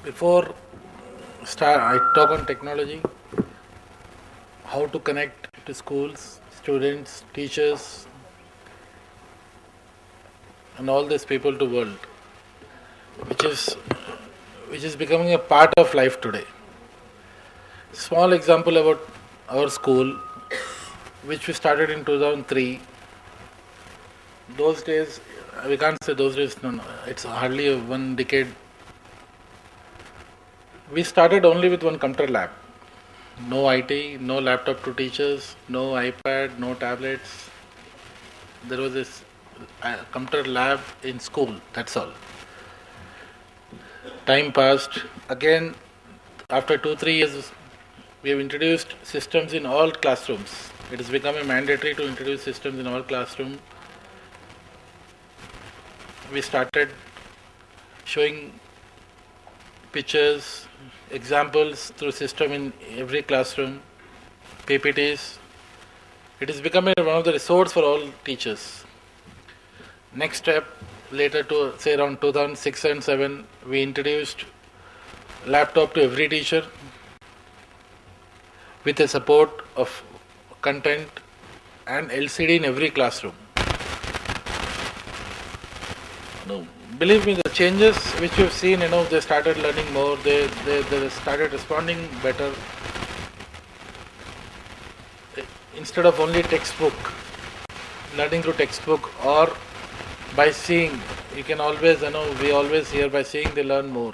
Before I talk on technology, how to connect to schools, students, teachers, and all these people to world, which is which is becoming a part of life today. Small example about our school, which we started in 2003. Those days, we can't say those days. No, no, it's hardly a one decade. We started only with one computer lab. No IT, no laptop to teachers, no iPad, no tablets. There was this computer lab in school. That's all. Time passed. Again, after 2 3 years, we have introduced systems in all classrooms. It has become a mandatory to introduce systems in all classrooms. We started showing pictures, examples through system in every classroom, PPTs. It is becoming one of the resource for all teachers. Next step, later to say around 2006 and 7, we introduced laptop to every teacher with the support of content and LCD in every classroom. No, believe me, the changes which you've seen, they started learning more, they started responding better. Instead of only textbook, learning through textbook or by seeing, you can always, we always hear by seeing they learn more.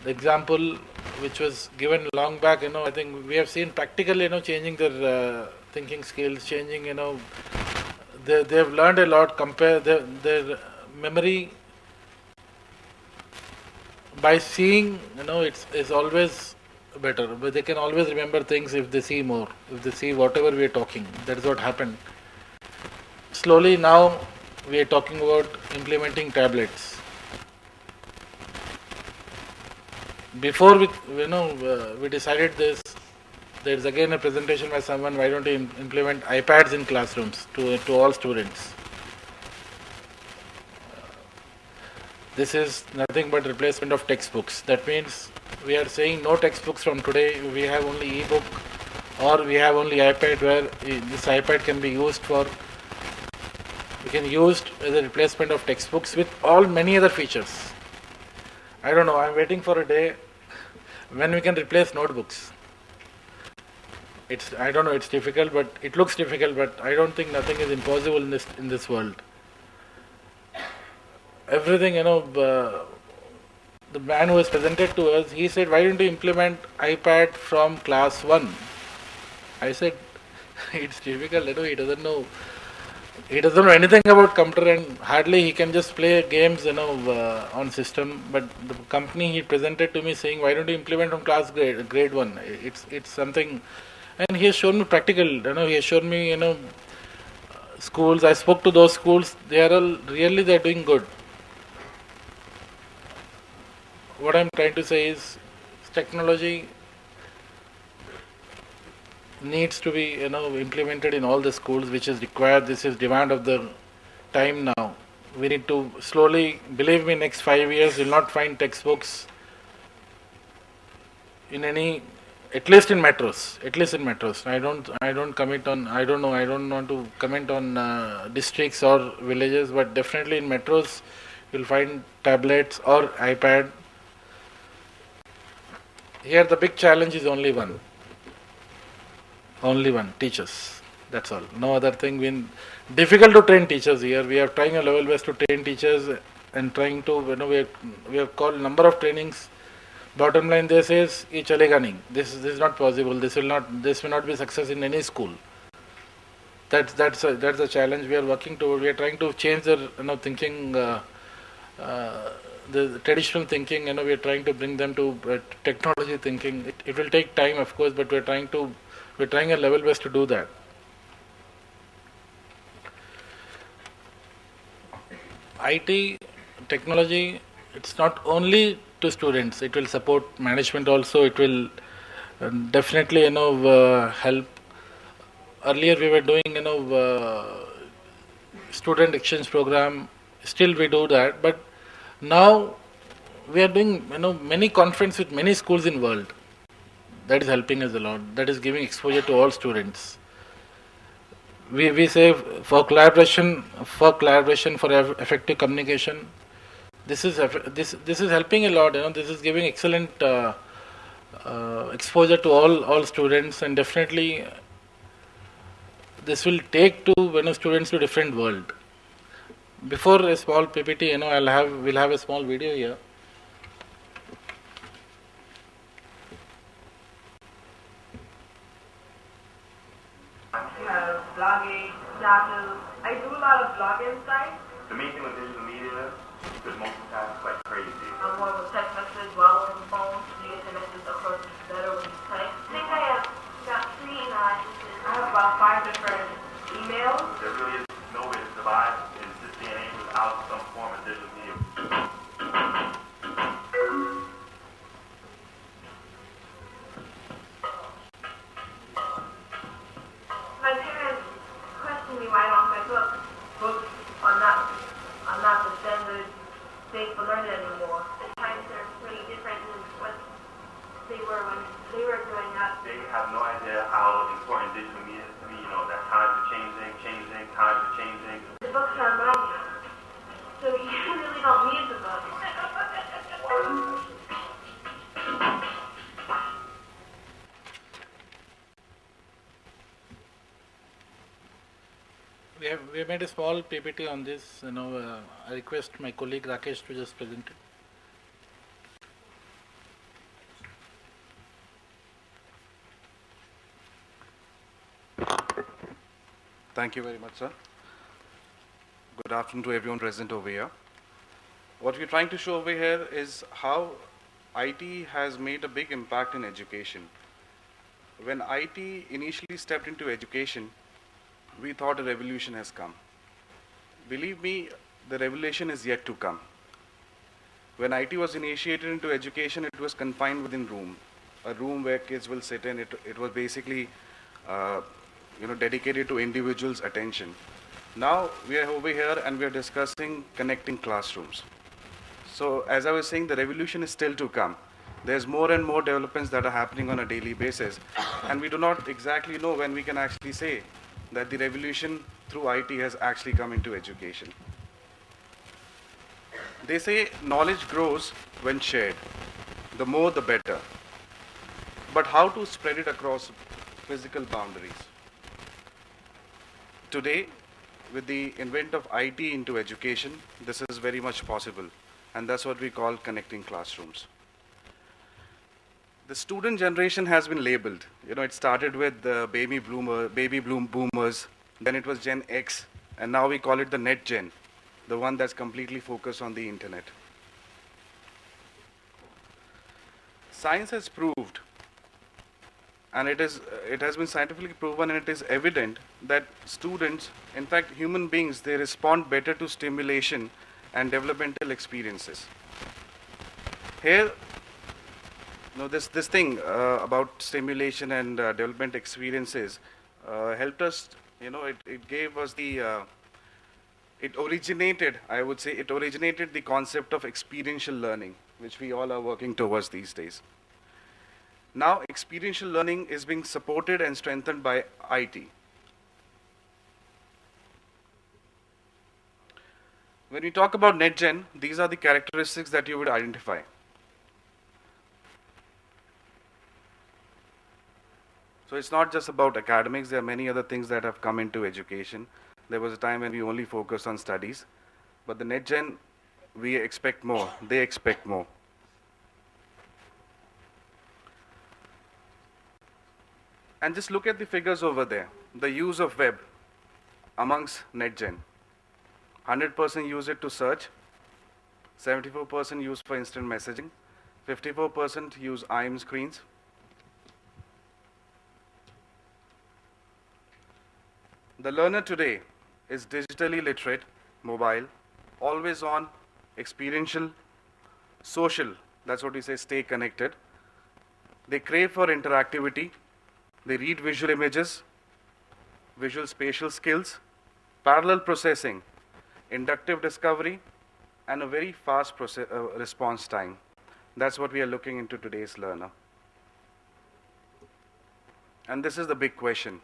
The example which was given long back, I think we have seen practically, changing their thinking skills, changing, they have learned a lot. Compare their memory by seeing, it's always better. But they can always remember things if they see more, if they see whatever we are talking. That is what happened. Slowly now we are talking about implementing tablets. Before we decided this, there is again a presentation by someone. Why don't you implement iPads in classrooms to all students? This is nothing but replacement of textbooks. That means we are saying no textbooks from today. We have only e-book, or we have only iPad, where this iPad can be used for. We can use as a replacement of textbooks with all many other features. I don't know. I'm waiting for a day when we can replace notebooks. I don't know. It's difficult, but it looks difficult. But I don't think nothing is impossible in this world. Everything, the man who has presented to us, he said, "Why don't you implement iPad from class 1?" I said, "It's difficult. He doesn't know. He doesn't know anything about computer, and hardly he can just play games, on system." But the company he presented to me saying, "Why don't you implement from class grade 1? It's something." And he has shown me practical. He has shown me, schools. I spoke to those schools. They are all really they're doing good. What I'm trying to say is, technology needs to be, implemented in all the schools, which is required. This is demand of the time now. We need to slowly, believe me, next 5 years you'll not find textbooks in any, at least in metros. At least in metros. I don't commit on. I don't know. I don't want to comment on districts or villages, but definitely in metros, you'll find tablets or iPad. Here the big challenge is only one. Only one, teachers. That's all. No other thing. Difficult to train teachers here. We are trying a level best to train teachers and trying to, we have called number of trainings. Bottom line, this is, "Ye chalega nahi." This is not possible. This will not be success in any school. That's a challenge we are working toward. We are trying to change their, thinking, the traditional thinking. We are trying to bring them to technology thinking. It will take time, of course, but we're trying a level best to do that. IT, technology, it's not only to students. It will support management also. It will definitely, help. Earlier we were doing, student exchange program. Still we do that, but now we are doing many conferences with many schools in world. That is helping us a lot. That is giving exposure to all students. We say for effective communication. This is helping a lot. This is giving excellent exposure to all students, and definitely this will take to students to different world. Before a small PPT, we'll have a small video here. You have blogging, Yahoo. I do a lot of blogging sites. The main thing with digital media is multitask like crazy. I'm more of a text message while on the phone, so you get the message across better when you type. I think I have about 3 email addresses. I have about 5 different emails. There really is no way to survive in this day and age without some form of digital media. My parents question me why I don't write books are not the standard thing for learning anymore. The times are pretty different than what they were when they were growing up. They have no idea how important digital media is to me. That times are changing, times are changing. The books are money, so you really don't need the book. We have made a small PPT on this. I request my colleague Rakesh to just present it. Thank you very much, sir. Good afternoon to everyone present over here. What we're trying to show over here is how IT has made a big impact in education. When IT initially stepped into education, we thought a revolution has come. Believe me, the revolution is yet to come. When IT was initiated into education, it was confined within a room where kids will sit in. It was basically dedicated to individuals' attention. Now we are over here and we are discussing connecting classrooms. So as I was saying, the revolution is still to come. There's more and more developments that are happening on a daily basis, and we do not exactly know when we can actually say that the revolution through IT has actually come into education. They say knowledge grows when shared. The more, the better. But how to spread it across physical boundaries? Today, with the advent of IT into education, this is very much possible, and that's what we call connecting classrooms. The student generation has been labeled. It started with the baby boomers, then it was Gen X, and now we call it the Net Gen, the one that's completely focused on the internet. Science has proved, and it has been scientifically proven, and it is evident that students, in fact human beings, they respond better to stimulation and developmental experiences. Here, this thing about stimulation and development experiences helped us. It gave us it originated the concept of experiential learning, which we all are working towards these days. Now, experiential learning is being supported and strengthened by IT. When we talk about NetGen, these are the characteristics that you would identify. So it's not just about academics, there are many other things that have come into education. There was a time when we only focused on studies, but the NetGen, we expect more, they expect more. And just look at the figures over there. The use of web amongst NetGen. 100% use it to search, 74% use for instant messaging, 54% use IM screens. The learner today is digitally literate, mobile, always on, experiential, social, that's what we say, stay connected. They crave for interactivity. They read visual images, visual spatial skills, parallel processing, inductive discovery, and a very fast response time. That's what we are looking into today's learner. And this is the big question.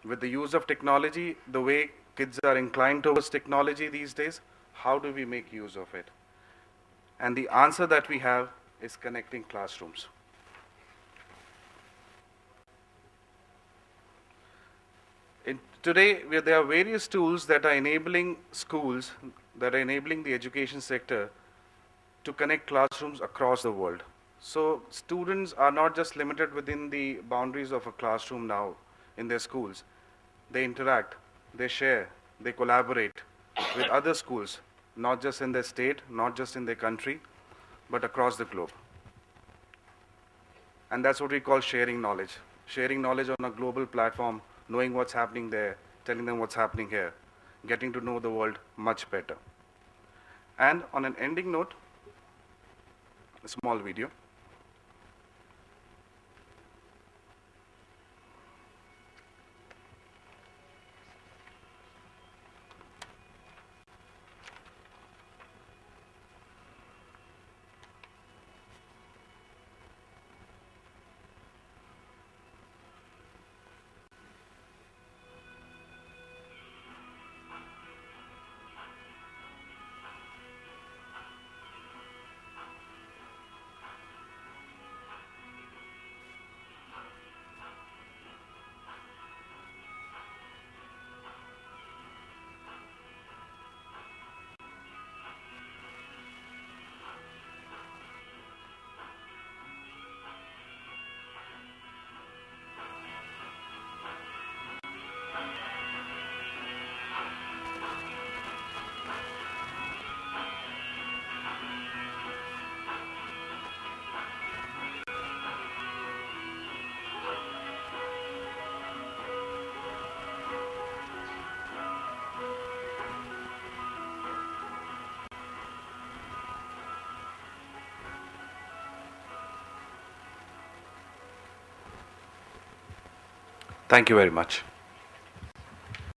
With the use of technology, the way kids are inclined towards technology these days, how do we make use of it? And the answer that we have is connecting classrooms. Today, there are various tools that are enabling schools, that are enabling the education sector to connect classrooms across the world. So students are not just limited within the boundaries of a classroom now in their schools. They interact, they share, they collaborate with other schools, not just in their state, not just in their country, but across the globe. And that's what we call sharing knowledge. Sharing knowledge on a global platform, knowing what's happening there, telling them what's happening here, getting to know the world much better. And on an ending note, a small video. Thank you very much.